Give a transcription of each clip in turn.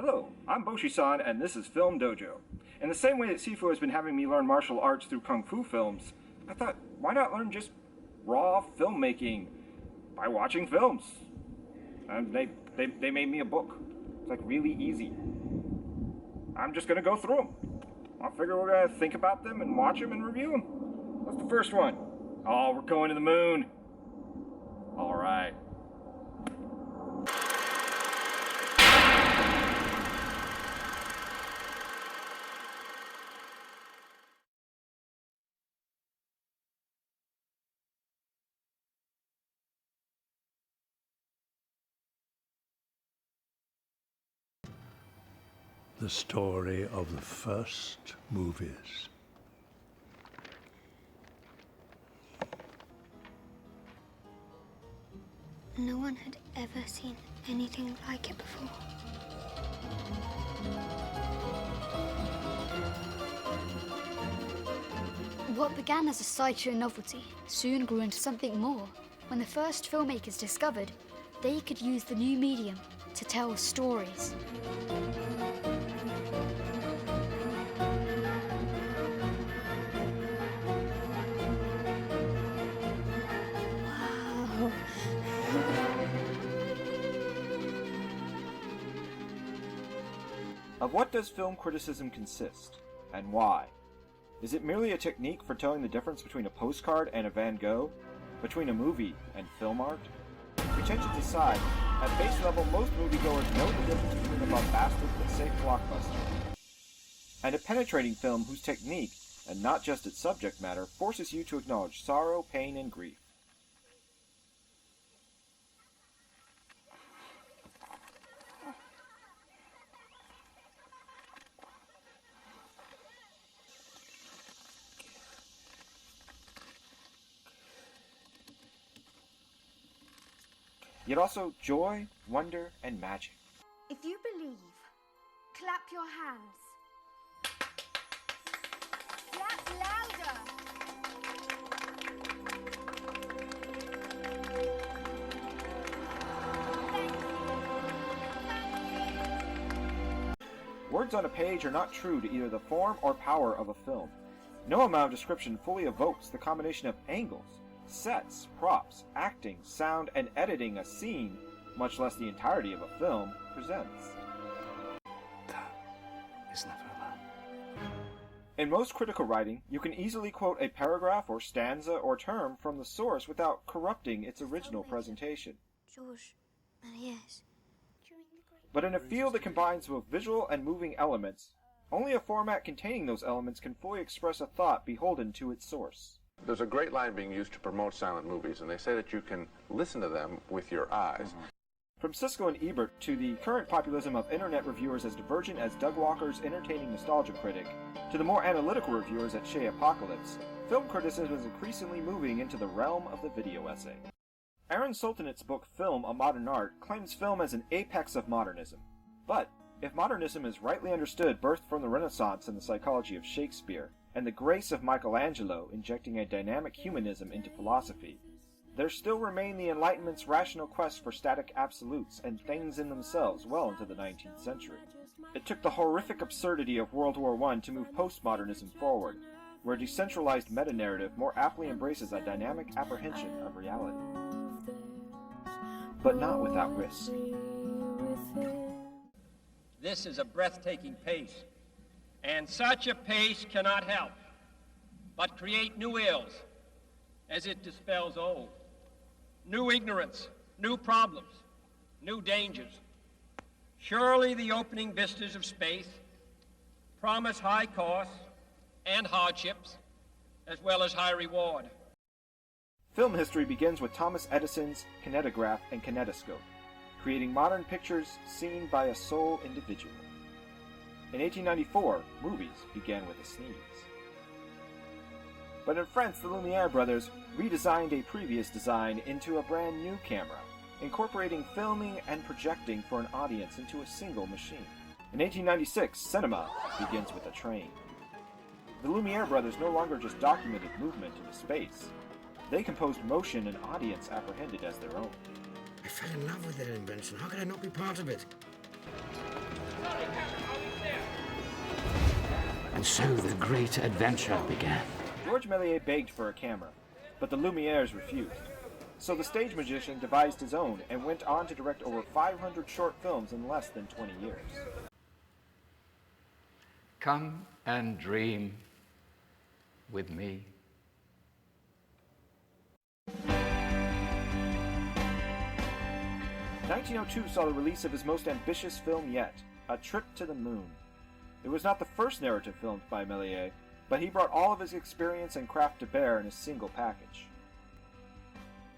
Hello, I'm Boshi-san, and this is Film Dojo. In the same way that Sifu has been having me learn martial arts through kung fu films, I thought, why not learn just raw filmmaking by watching films? And they made me a book. It's like really easy. I'm just gonna go through them. I figure we're gonna think about them and watch them and review them. What's the first one? Oh, we're going to the moon. All right. The story of the first movies. No one had ever seen anything like it before. What began as a sideshow novelty soon grew into something more. When the first filmmakers discovered they could use the new medium to tell stories. Wow. Of what does film criticism consist, and why? Is it merely a technique for telling the difference between a postcard and a Van Gogh? Between a movie and film art? Pretensions aside, at base level most moviegoers know the difference between a bombastic but safe blockbuster and a penetrating film whose technique, and not just its subject matter, forces you to acknowledge sorrow, pain, and grief. Yet also joy, wonder, and magic. If you believe, clap your hands. Clap louder. Thank you. Words on a page are not true to either the form or power of a film. No amount of description fully evokes the combination of angles, sets, props, acting, sound, and editing a scene, much less the entirety of a film, presents. That is never allowed. In most critical writing, you can easily quote a paragraph or stanza or term from the source without corrupting its original presentation. George, Melies. But in a field that combines both visual and moving elements, only a format containing those elements can fully express a thought beholden to its source. There's a great line being used to promote silent movies, and they say that you can listen to them with your eyes. From Siskel and Ebert to the current populism of internet reviewers as divergent as Doug Walker's entertaining nostalgia critic, to the more analytical reviewers at Shea Apocalypse, film criticism is increasingly moving into the realm of the video essay. Aaron Sultanit's book Film, A Modern Art claims film as an apex of modernism. But, if modernism is rightly understood birthed from the Renaissance and the psychology of Shakespeare, and the grace of Michelangelo injecting a dynamic humanism into philosophy, there still remain the Enlightenment's rational quest for static absolutes and things in themselves well into the 19th century. It took the horrific absurdity of World War I to move postmodernism forward, where a decentralized meta-narrative more aptly embraces a dynamic apprehension of reality. But not without risk. This is a breathtaking pace, and such a pace cannot help but create new ills as it dispels old. New ignorance, new problems, new dangers. Surely the opening vistas of space promise high costs and hardships, as well as high reward. Film history begins with Thomas Edison's kinetograph and kinetoscope, creating modern pictures seen by a sole individual. In 1894, movies began with a sneeze. But in France, the Lumiere brothers redesigned a previous design into a brand new camera, incorporating filming and projecting for an audience into a single machine. In 1896, cinema begins with a train. The Lumiere brothers no longer just documented movement into space. They composed motion an audience apprehended as their own. I fell in love with their invention. How could I not be part of it? And so the great adventure began. George Méliès begged for a camera, but the Lumières refused. So the stage magician devised his own and went on to direct over 500 short films in less than 20 years. Come and dream with me. 1902 saw the release of his most ambitious film yet, A Trip to the Moon. It was not the first narrative filmed by Méliès, but he brought all of his experience and craft to bear in a single package.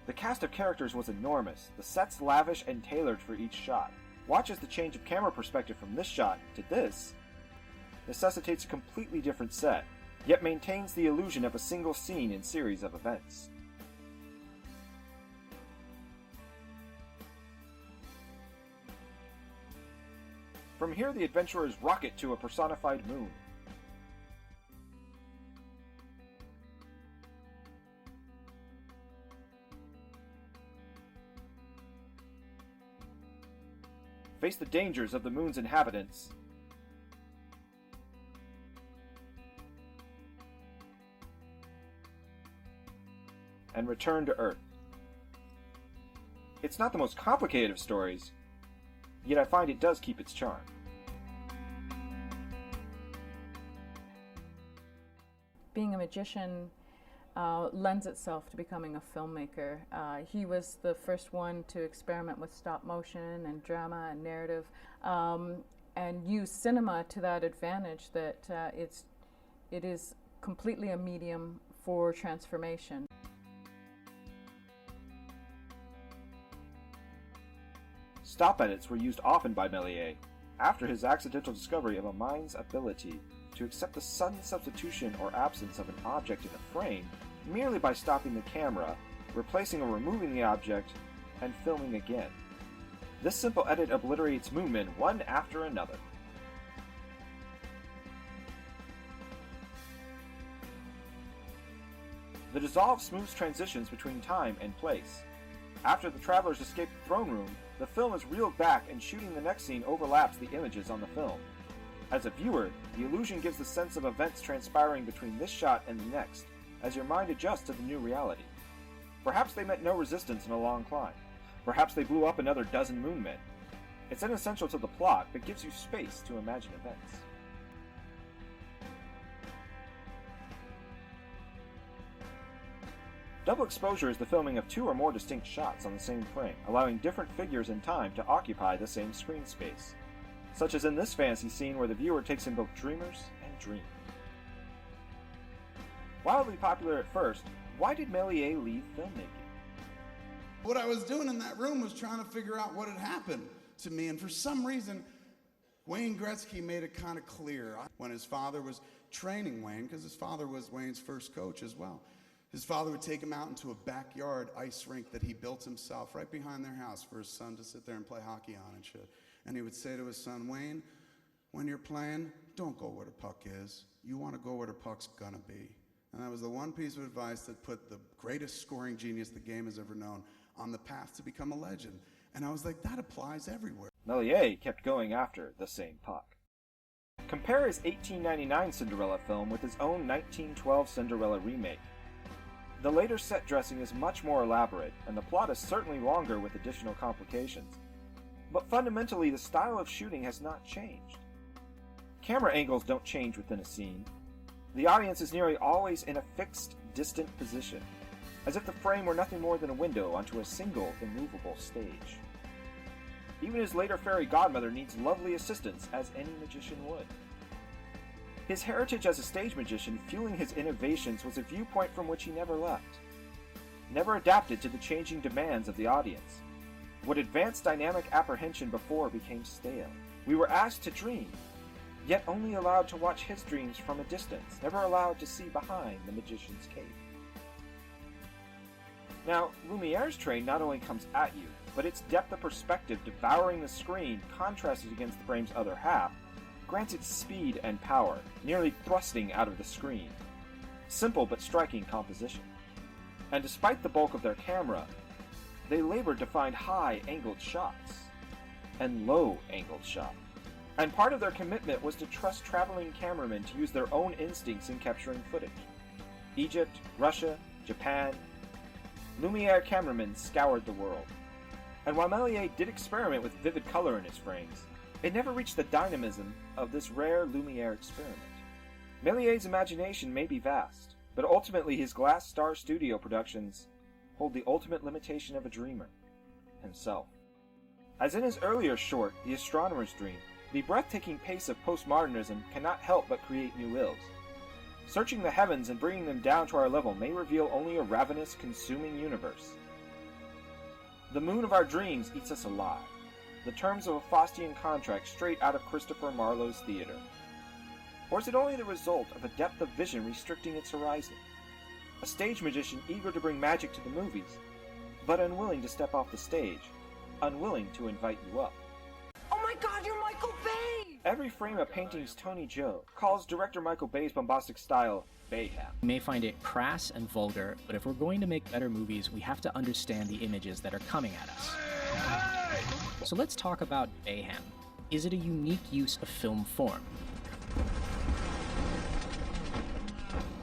The cast of characters was enormous, the sets lavish and tailored for each shot. Watch as the change of camera perspective from this shot to this necessitates a completely different set, yet maintains the illusion of a single scene and series of events. From here, the adventurers rocket to a personified moon. Face the dangers of the moon's inhabitants, and return to Earth. It's not the most complicated of stories, yet I find it does keep its charm. Being a magician lends itself to becoming a filmmaker. He was the first one to experiment with stop motion and drama and narrative, and use cinema to that advantage that it is completely a medium for transformation. Stop edits were used often by Méliès after his accidental discovery of a mind's ability to accept the sudden substitution or absence of an object in a frame merely by stopping the camera, replacing or removing the object, and filming again. This simple edit obliterates movement one after another. The dissolve smooths transitions between time and place. After the travelers escape the throne room, the film is reeled back and shooting the next scene overlaps the images on the film. As a viewer, the illusion gives the sense of events transpiring between this shot and the next, as your mind adjusts to the new reality. Perhaps they met no resistance in a long climb. Perhaps they blew up another dozen moon men. It's unessential to the plot, but gives you space to imagine events. Double exposure is the filming of two or more distinct shots on the same frame, allowing different figures in time to occupy the same screen space, such as in this fantasy scene where the viewer takes in both dreamers and dream. Wildly popular at first, why did Méliès leave filmmaking? What I was doing in that room was trying to figure out what had happened to me, and for some reason, Wayne Gretzky made it kind of clear when his father was training Wayne, because his father was Wayne's first coach as well. His father would take him out into a backyard ice rink that he built himself right behind their house for his son to sit there and play hockey on and shit. And he would say to his son, Wayne, when you're playing, don't go where the puck is. You want to go where the puck's gonna be. And that was the one piece of advice that put the greatest scoring genius the game has ever known on the path to become a legend. And I was like, that applies everywhere. Méliès kept going after the same puck. Compare his 1899 Cinderella film with his own 1912 Cinderella remake. The later set dressing is much more elaborate, and the plot is certainly longer with additional complications. But fundamentally, the style of shooting has not changed. Camera angles don't change within a scene. The audience is nearly always in a fixed, distant position, as if the frame were nothing more than a window onto a single, immovable stage. Even his later fairy godmother needs lovely assistance, as any magician would. His heritage as a stage magician fueling his innovations was a viewpoint from which he never left, never adapted to the changing demands of the audience. What advanced dynamic apprehension before became stale. We were asked to dream, yet only allowed to watch his dreams from a distance, never allowed to see behind the magician's cape. Now, Lumiere's train not only comes at you, but its depth of perspective devouring the screen contrasted against the frame's other half, grants it speed and power, nearly thrusting out of the screen. Simple but striking composition. And despite the bulk of their camera, they labored to find high-angled shots and low-angled shots. And part of their commitment was to trust traveling cameramen to use their own instincts in capturing footage. Egypt, Russia, Japan, Lumiere cameramen scoured the world. And while Melies did experiment with vivid color in his frames, it never reached the dynamism of this rare Lumiere experiment. Melies' imagination may be vast, but ultimately his Glass Star Studio productions hold the ultimate limitation of a dreamer, himself. As in his earlier short, The Astronomer's Dream, the breathtaking pace of postmodernism cannot help but create new ills. Searching the heavens and bringing them down to our level may reveal only a ravenous, consuming universe. The moon of our dreams eats us alive, the terms of a Faustian contract straight out of Christopher Marlowe's theater. Or is it only the result of a depth of vision restricting its horizon? A stage magician eager to bring magic to the movies, but unwilling to step off the stage, unwilling to invite you up. Oh my God, you're Michael Bay! Every frame of painting's Tony Joe calls director Michael Bay's bombastic style Bayham. You may find it crass and vulgar, but if we're going to make better movies, we have to understand the images that are coming at us. So let's talk about Bayham. Is it a unique use of film form?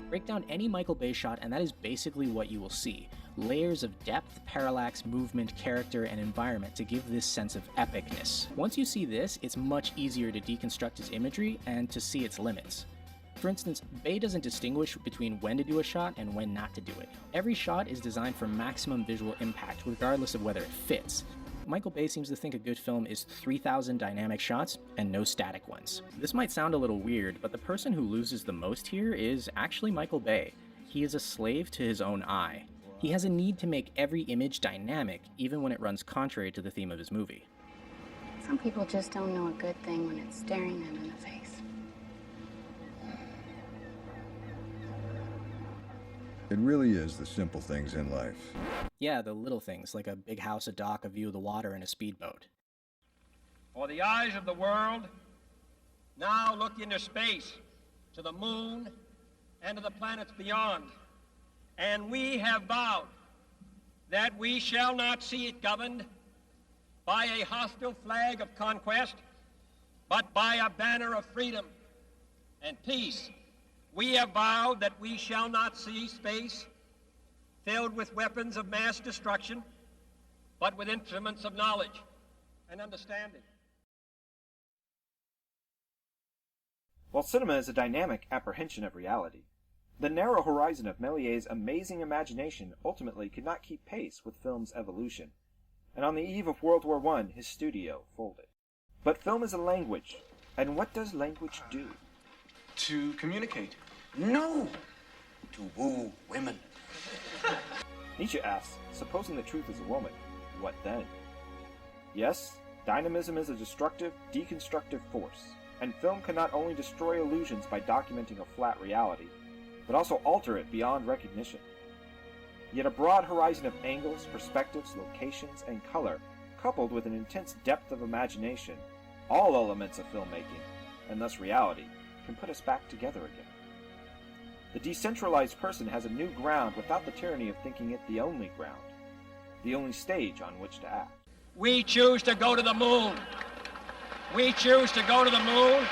Break down any Michael Bay shot, and that is basically what you will see. Layers of depth, parallax, movement, character, and environment to give this sense of epicness. Once you see this, it's much easier to deconstruct his imagery and to see its limits. For instance, Bay doesn't distinguish between when to do a shot and when not to do it. Every shot is designed for maximum visual impact, regardless of whether it fits. Michael Bay seems to think a good film is 3,000 dynamic shots and no static ones. This might sound a little weird, but the person who loses the most here is actually Michael Bay. He is a slave to his own eye. He has a need to make every image dynamic, even when it runs contrary to the theme of his movie. Some people just don't know a good thing when it's staring them in the face. It really is the simple things in life. Yeah, the little things, like a big house, a dock, a view of the water, and a speedboat. For the eyes of the world now look into space, to the moon, and to the planets beyond. And we have vowed that we shall not see it governed by a hostile flag of conquest, but by a banner of freedom and peace. We have vowed that we shall not see space filled with weapons of mass destruction, but with instruments of knowledge and understanding. While cinema is a dynamic apprehension of reality, the narrow horizon of Melies' amazing imagination ultimately could not keep pace with film's evolution, and on the eve of World War I, his studio folded. But film is a language, and what does language do? To communicate. No! To woo women. Nietzsche asks, supposing the truth is a woman, what then? Yes, dynamism is a destructive, deconstructive force, and film can not only destroy illusions by documenting a flat reality, but also alter it beyond recognition. Yet a broad horizon of angles, perspectives, locations, and color, coupled with an intense depth of imagination, all elements of filmmaking, and thus reality, can put us back together again. The decentralized person has a new ground without the tyranny of thinking it the only ground, the only stage on which to act. We choose to go to the moon. We choose to go to the moon.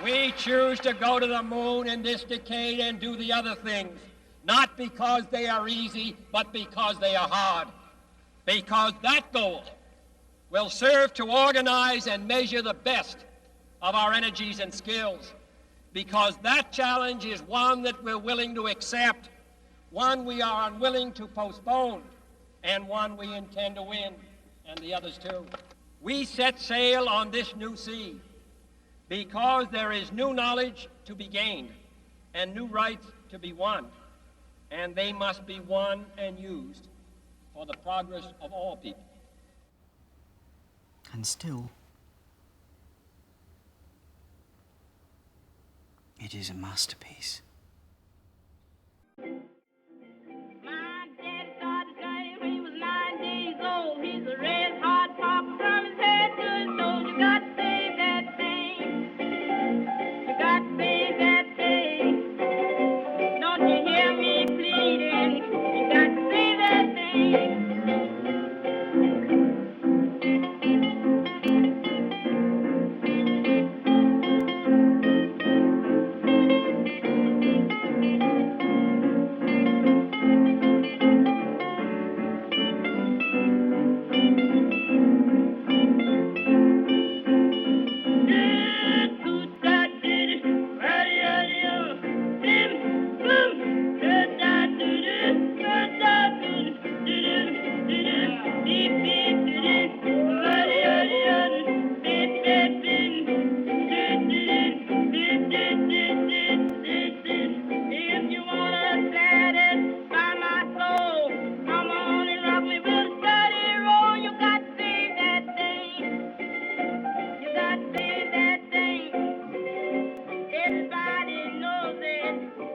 We choose to go to the moon in this decade and do the other things, not because they are easy, but because they are hard. Because that goal will serve to organize and measure the best of our energies and skills. Because that challenge is one that we're willing to accept, one we are unwilling to postpone, and one we intend to win, and the others too. We set sail on this new sea because there is new knowledge to be gained and new rights to be won, and they must be won and used for the progress of all people. And still, it is a masterpiece. My dad started drinking when he was 9 days old. He's a red hot pop from his head to his toes. You got to save that thing. You got to save that thing. Don't you hear me pleading? You got to save that thing. time.